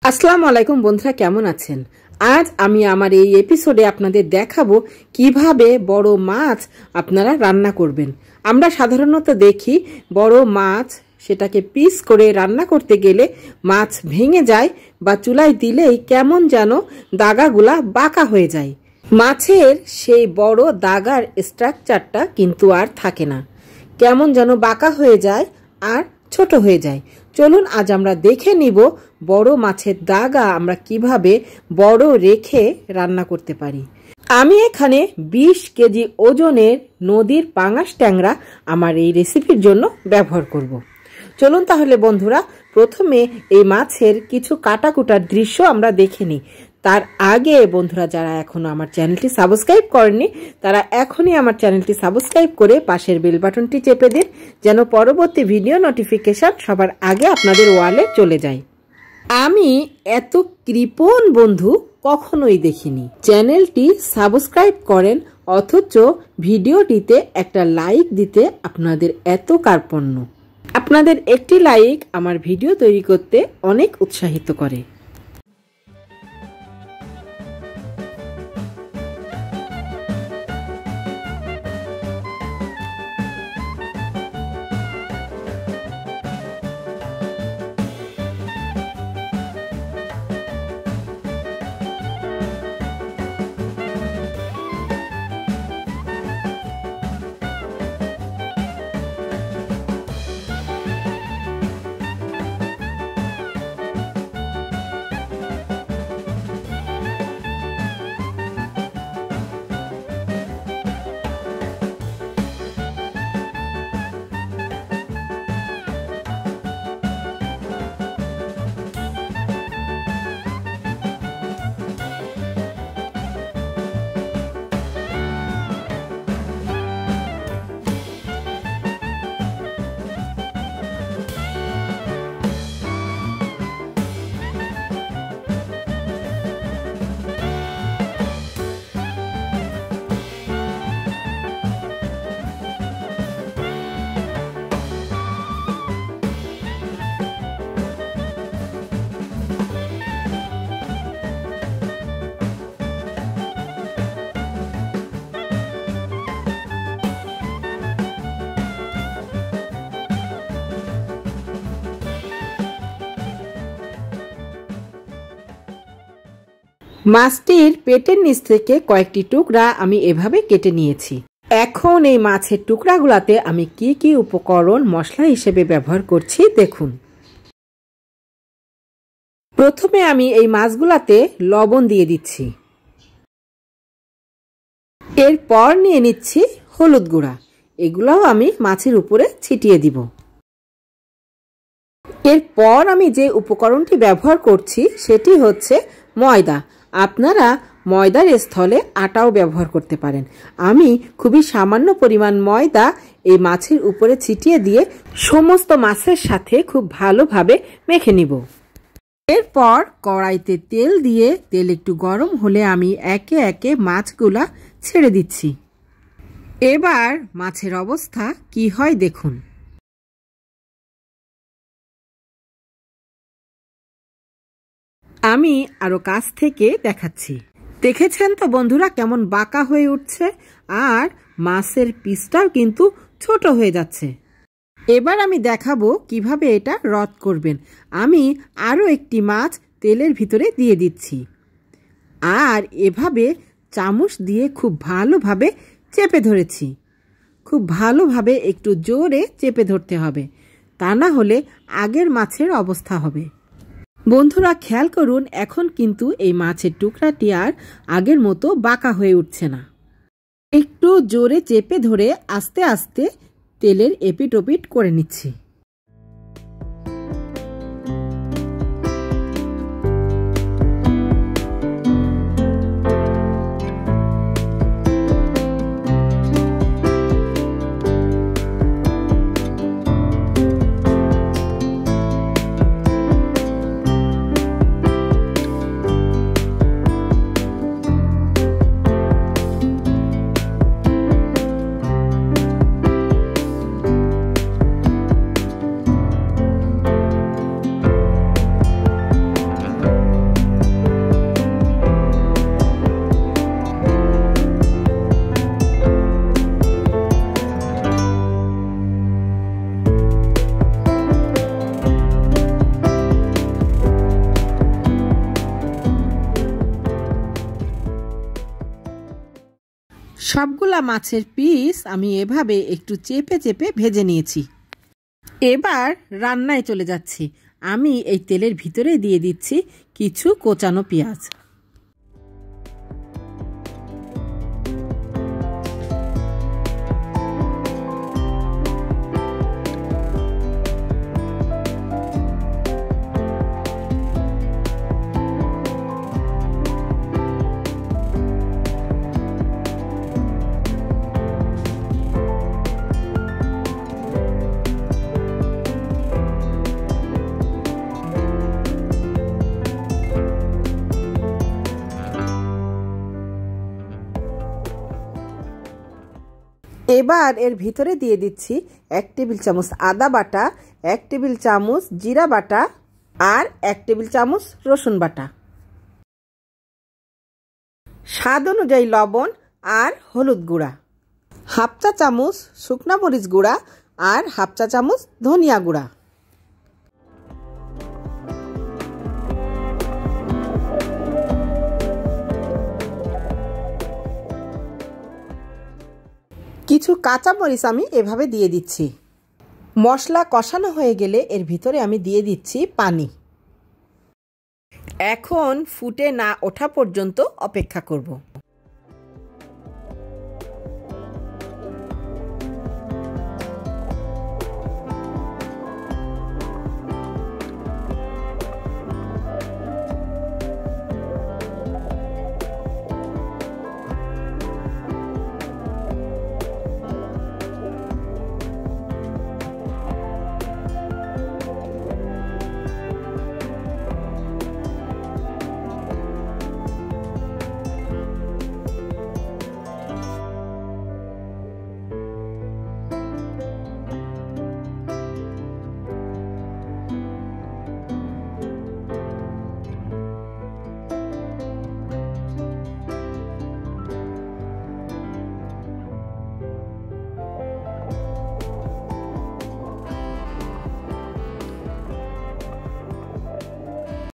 আসসালামু আলাইকুম বন্ধুরা, কেমন আছেন? আজ আমি আমার এই এপিসোডে আপনাদের দেখাবো কিভাবে বড় মাছ আপনারা রান্না করবেন। আমরা সাধারণত দেখি বড় মাছ সেটাকে পিস করে রান্না করতে গেলে মাছ ভেঙে যায় বা চুলায় দিলেই কেমন যেন দাগাগুলা বাঁকা হয়ে যায়। মাছের সেই বড় দাগার স্ট্রাকচারটা কিন্তু আর থাকে না, কেমন যেন বাঁকা হয়ে যায় আর ছোট হয়ে যায়। চলুন আজ আমরা দেখে নিব বড় মাছের দাগা আমরা কিভাবে বড় রেখে রান্না করতে পারি। আমি এখানে 20 কেজি ওজনের নদীর পাঙাশ ট্যাংরা আমার এই রেসিপির জন্য ব্যবহার করব। চলুন তাহলে বন্ধুরা প্রথমে এই মাছের কিছু কাটাকুটার দৃশ্য আমরা দেখে নিই। তার আগে বন্ধুরা যারা এখনো আমার চ্যানেলটি সাবস্ক্রাইব করেননি তারা এখনই আমার চ্যানেলটি সাবস্ক্রাইব করে পাশের বেল বাটনটি চেপে দিন, যেন পরবর্তী ভিডিও নোটিফিকেশন সবার আগে আপনাদের ওয়ালে চলে যায়। আমি এত কৃপণ বন্ধু কখনোই দেখিনি। চ্যানেলটি সাবস্ক্রাইব করেন অথচ ভিডিওটিতে একটা লাইক দিতে আপনাদের এত কার্পণ্য। আপনাদের একটি লাইক আমার ভিডিও তৈরি করতে অনেক উৎসাহিত করে। মাছটির পেটের নিচ থেকে কয়েকটি টুকরা আমি এভাবে কেটে নিয়েছি। এখন এই মাছের টুকরাগুলাতে আমি কি কি উপকরণ মশলা হিসেবে ব্যবহার করছি দেখুন। প্রথমে আমি এই মাছগুলাতে লবণ দিয়ে দিচ্ছি। এরপর নিয়ে নিচ্ছি হলুদ গুঁড়া, এগুলাও আমি মাছের উপরে ছিটিয়ে দিব। এরপর আমি যে উপকরণটি ব্যবহার করছি সেটি হচ্ছে ময়দা। আপনারা ময়দার স্থলে আটাও ব্যবহার করতে পারেন। আমি খুবই সামান্য পরিমাণ ময়দা এই মাছের উপরে ছিটিয়ে দিয়ে সমস্ত মাছের সাথে খুব ভালোভাবে মেখে নিব। এরপর কড়াইতে তেল দিয়ে তেল একটু গরম হলে আমি একে একে মাছগুলা ছেড়ে দিচ্ছি। এবার মাছের অবস্থা কি হয় দেখুন। আমি আরো কাছ থেকে দেখাচ্ছি। দেখেছেন তো বন্ধুরা কেমন বাঁকা হয়ে উঠছে, আর মাছের পিসটাও কিন্তু ছোট হয়ে যাচ্ছে। এবার আমি দেখাবো কিভাবে এটা রদ করবেন। আমি আরো একটি মাছ তেলের ভিতরে দিয়ে দিচ্ছি, আর এভাবে চামচ দিয়ে খুব ভালোভাবে চেপে ধরেছি। খুব ভালোভাবে একটু জোরে চেপে ধরতে হবে, তা না হলে আগের মাছের অবস্থা হবে। বন্ধুরা খেয়াল করুন, এখন কিন্তু এই মাছের টুকরাটি আর আগের মতো বাঁকা হয়ে উঠছে না। একটু জোরে চেপে ধরে আস্তে আস্তে তেলের এপিট ওপিট করে নিচ্ছি। সবগুলা মাছের পিস আমি এভাবে একটু চেপে চেপে ভেজে নিয়েছি। এবার রান্নায় চলে যাচ্ছি। আমি এই তেলের ভিতরে দিয়ে দিচ্ছি কিছু কোচানো পেঁয়াজ। এবার এর ভিতরে দিয়ে দিচ্ছি 1 টেবিল চামচ আদা বাটা, 1 টেবিল চামচ জিরা বাটা আর 1 টেবিল চামচ রসুন বাটা, স্বাদ অনুযায়ী লবণ আর হলুদ গুঁড়া, হাফ চা চামচ শুকনা মরিচ গুঁড়া আর হাফ চা চামচ ধনিয়া গুঁড়া। কিছু কাঁচামরিচ আমি এভাবে দিয়ে দিচ্ছি। মশলা কষানো হয়ে গেলে এর ভিতরে আমি দিয়ে দিচ্ছি পানি। এখন ফুটে না ওঠা পর্যন্ত অপেক্ষা করব।